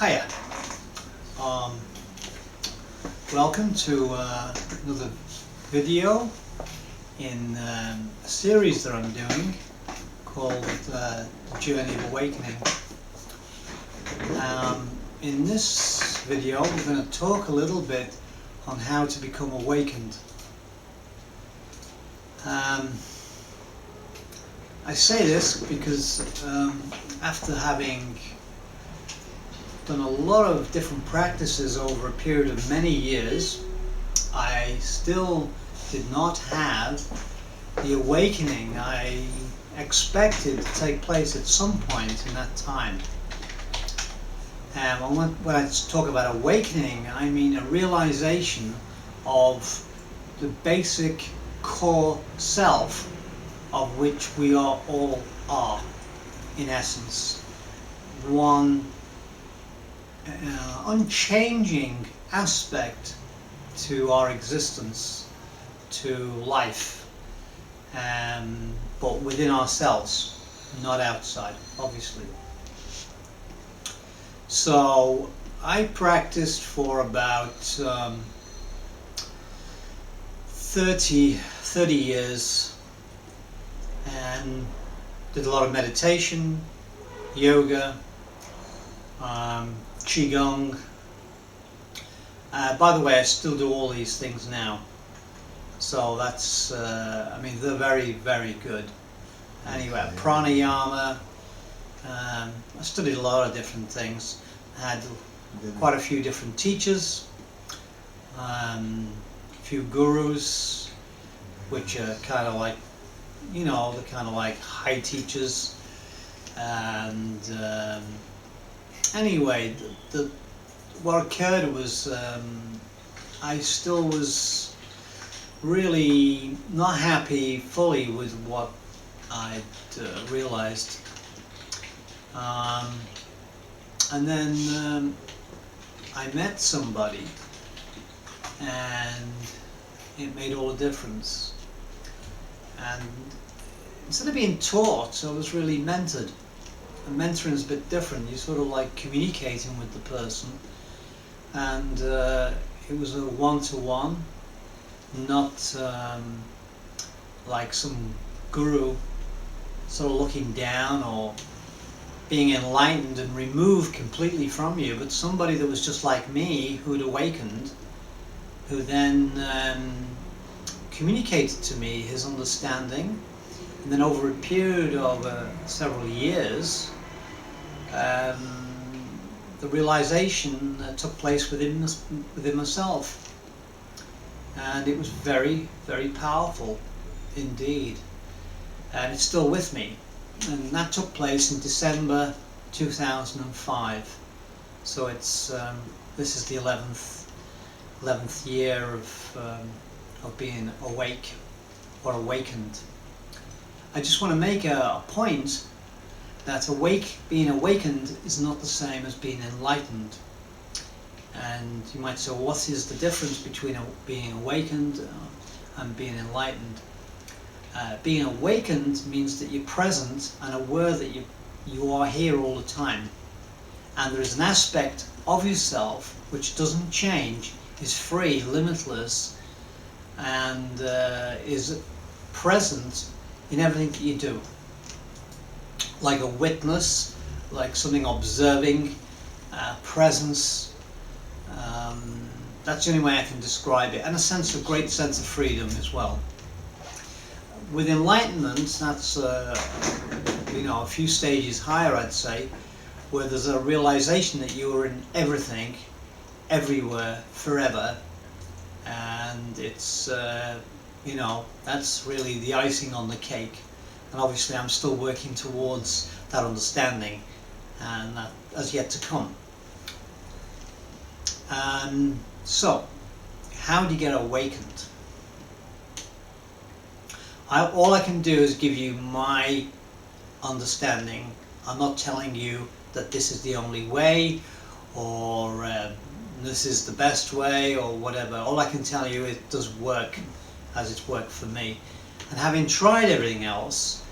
Hiya. Welcome to another video in a series that I'm doing called Journey of Awakening. In this video we're going to talk a little bit on how to become awakened. I say this because after having done a lot of different practices over a period of many years, I still did not have the awakening I expected to take place at some point in that time. And when I talk about awakening, I mean a realization of the basic core self of which we all are, in essence. One unchanging aspect to our existence, to life, but within ourselves, not outside, obviously. So I practiced for about 30 years and did a lot of meditation, yoga, Gung. By the way, I still do all these things now, so that's I mean, they're very, very good. Anyway, Pranayama. I studied a lot of different things. I had quite a few different teachers, a few gurus, which are kind of like, you know, they're kind of like high teachers. And anyway, what occurred was I still was really not happy fully with what I'd realized. And then I met somebody, and it made all the difference. And instead of being taught, I was really mentored. And mentoring is a bit different. You're sort of like communicating with the person, and it was a one-to-one, not like some guru sort of looking down or being enlightened and removed completely from you, but somebody that was just like me, who'd awakened, who then communicated to me his understanding. And then over a period of several years, the realization took place within myself, and it was very, very powerful indeed, and it's still with me. And that took place in December 2005. So it's this is the 11th year of being awake or awakened. I just want to make a point that being awakened is not the same as being enlightened. And you might say, well, what is the difference between being awakened and being enlightened? Being awakened means that you're present and aware that you are here all the time. And there is an aspect of yourself which doesn't change, is free, limitless, and is present in everything that you do. Like a witness, like something observing, presence. That's the only way I can describe it, and a great sense of freedom as well. With enlightenment, that's you know, a few stages higher, I'd say, where there's a realization that you are in everything, everywhere, forever, and it's you know, that's really the icing on the cake. And obviously I'm still working towards that understanding, and that has yet to come. So, how do you get awakened? All I can do is give you my understanding. I'm not telling you that this is the only way, or this is the best way, or whatever. All I can tell you is it does work as it's worked for me. And having tried everything else,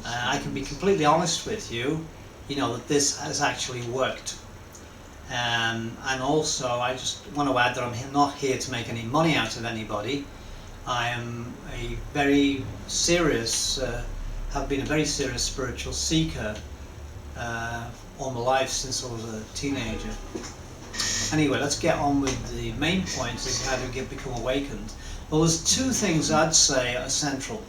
I can be completely honest with you, that this has actually worked. And also, I just want to add that I'm not here to make any money out of anybody. I am a very serious, have been a very serious spiritual seeker all my life since I was a teenager. Anyway, let's get on with the main point, is how to become awakened. Well, there's two things I'd say are central.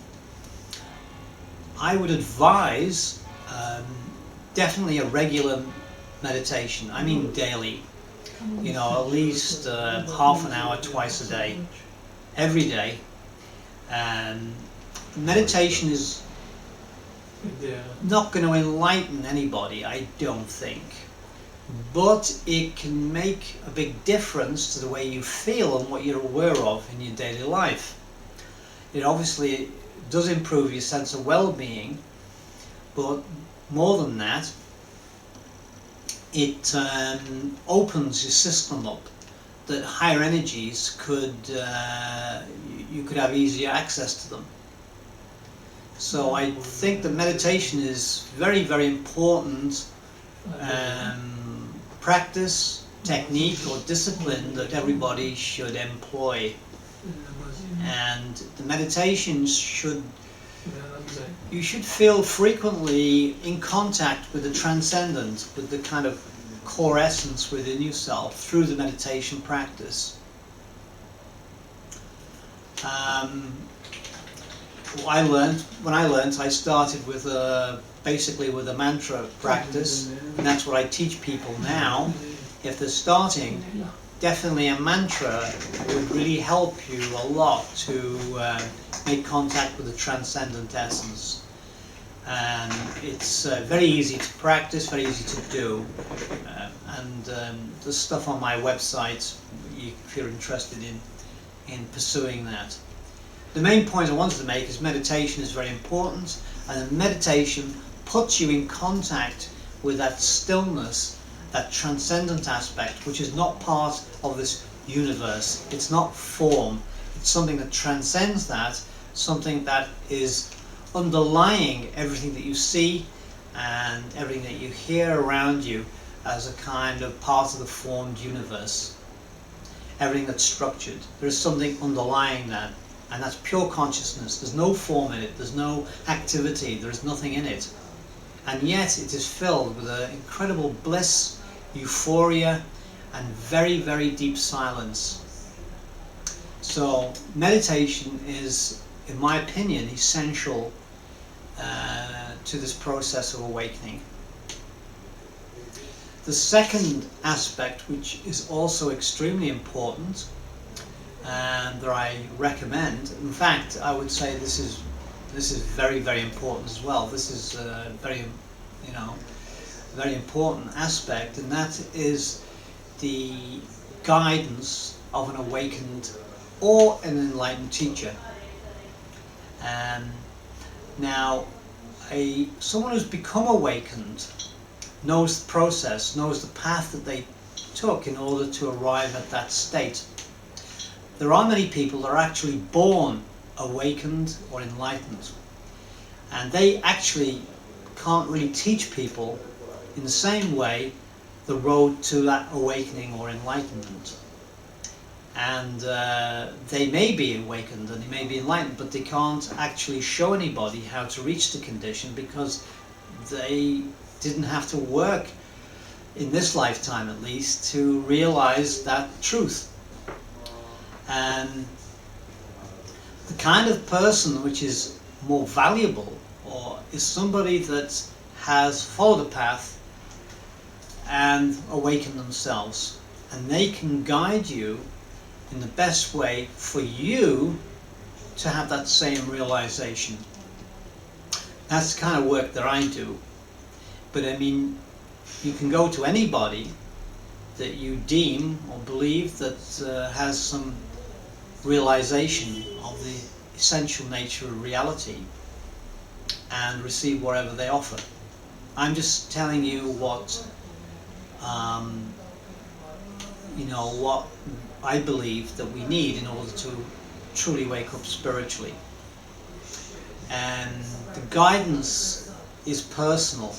I would advise definitely a regular meditation. I mean daily. You know, at least half an hour twice a day, every day. Meditation is not going to enlighten anybody, I don't think, but it can make a big difference to the way you feel and what you're aware of in your daily life. It obviously does improve your sense of well-being, but more than that, it opens your system up, that higher energies could, you could have easier access to them. So I think that meditation is very, very important practice, technique or discipline that everybody should employ. And the meditations you should feel frequently in contact with the transcendent, with the kind of core essence within yourself through the meditation practice. When I learned, I started with basically with a mantra practice, and that's what I teach people now. If they're starting, definitely a mantra would really help you a lot to make contact with the transcendent essence. And it's very easy to practice, very easy to do. There's stuff on my website if you're interested in pursuing that. The main point I wanted to make is meditation is very important, and meditation puts you in contact with that stillness, that transcendent aspect, which is not part of this universe. It's not form. It's something that transcends that, something that is underlying everything that you see and everything that you hear around you as a kind of part of the formed universe. Everything that's structured. There is something underlying that, and that's pure consciousness. There's no form in it, there's no activity, there's nothing in it. And yet it is filled with an incredible bliss, euphoria, and very, very deep silence. So meditation is, in my opinion, essential to this process of awakening. The second aspect, which is also extremely important, and that I recommend, in fact, I would say this is very, very important as well. This is a very important aspect, and that is the guidance of an awakened or an enlightened teacher. Now, someone who's become awakened knows the process, knows the path that they took in order to arrive at that state. There are many people that are actually born awakened or enlightened, and they actually can't really teach people in the same way the road to that awakening or enlightenment. And they may be awakened and they may be enlightened, but they can't actually show anybody how to reach the condition, because they didn't have to work in this lifetime at least to realize that truth. And the kind of person which is more valuable or is somebody that has followed a path and awakened themselves, and they can guide you in the best way for you to have that same realization. That's the kind of work that I do. But I mean, you can go to anybody that you deem or believe that has some realization of the essential nature of reality and receive whatever they offer. I'm just telling you what what I believe that we need in order to truly wake up spiritually. And the guidance is personal.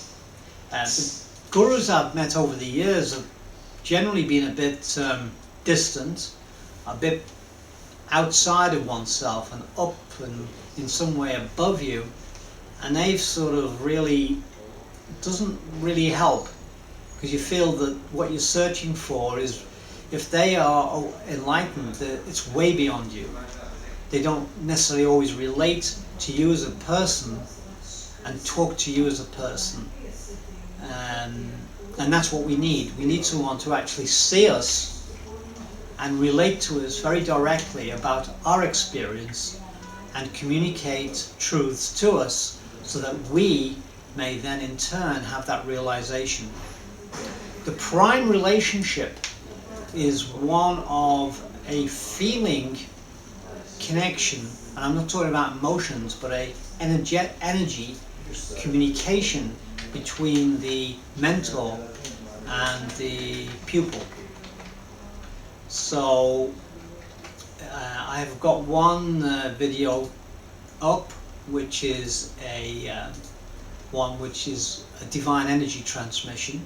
The gurus I've met over the years have generally been a bit distant, a bit outside of oneself and up and in some way above you, and they've sort of really, doesn't really help, because you feel that what you're searching for is, if they are enlightened, it's way beyond you. They don't necessarily always relate to you as a person and talk to you as a person, and that's what we need. We need someone to actually see us and relate to us very directly about our experience and communicate truths to us, so that we may then in turn have that realization. The prime relationship is one of a feeling connection, and I'm not talking about emotions, but a energy communication between the mentor and the pupil. So I have got one video up, which is one which is a divine energy transmission.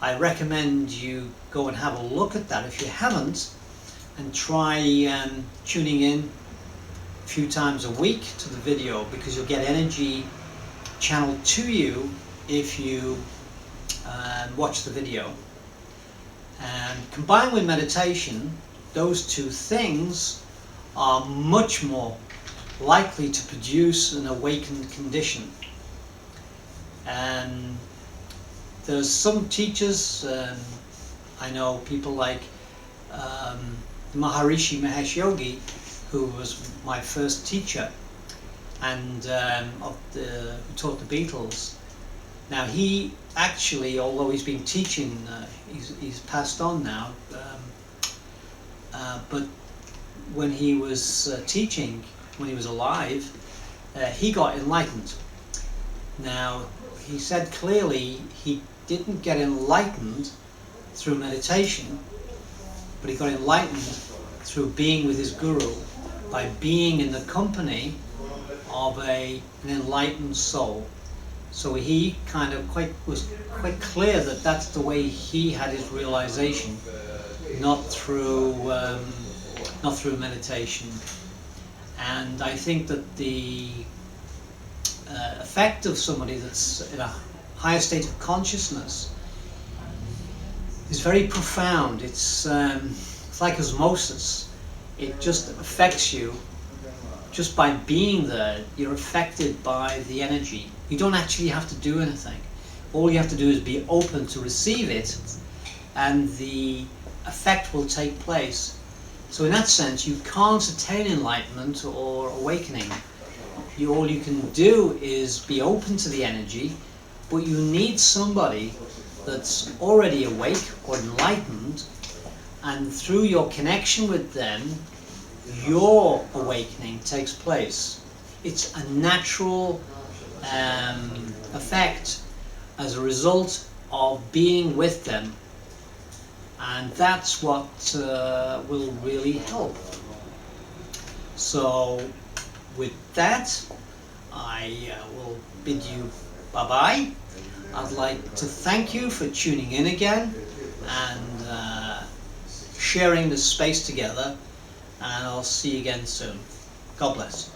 I recommend you go and have a look at that if you haven't, and try tuning in a few times a week to the video, because you'll get energy channeled to you if you watch the video. And combined with meditation, those two things are much more likely to produce an awakened condition. And there's some teachers, I know people like Maharishi Mahesh Yogi, who was my first teacher, and who taught the Beatles. Now he actually, although he's been teaching, he's passed on now, but when he was teaching, when he was alive, he got enlightened. Now he said clearly he didn't get enlightened through meditation, but he got enlightened through being with his guru, by being in the company of an enlightened soul. So he kind of was quite clear that that's the way he had his realization, not through meditation. And I think that the effect of somebody that's in a higher state of consciousness is very profound. It's like osmosis. It just affects you. Just by being there, you're affected by the energy. You don't actually have to do anything. All you have to do is be open to receive it, and the effect will take place. So in that sense, you can't attain enlightenment or awakening. All you can do is be open to the energy, but you need somebody that's already awake or enlightened, and through your connection with them, your awakening takes place. It's a natural effect as a result of being with them, and that's what will really help. So with that, I will bid you bye-bye. I'd like to thank you for tuning in again and sharing this space together, and I'll see you again soon. God bless.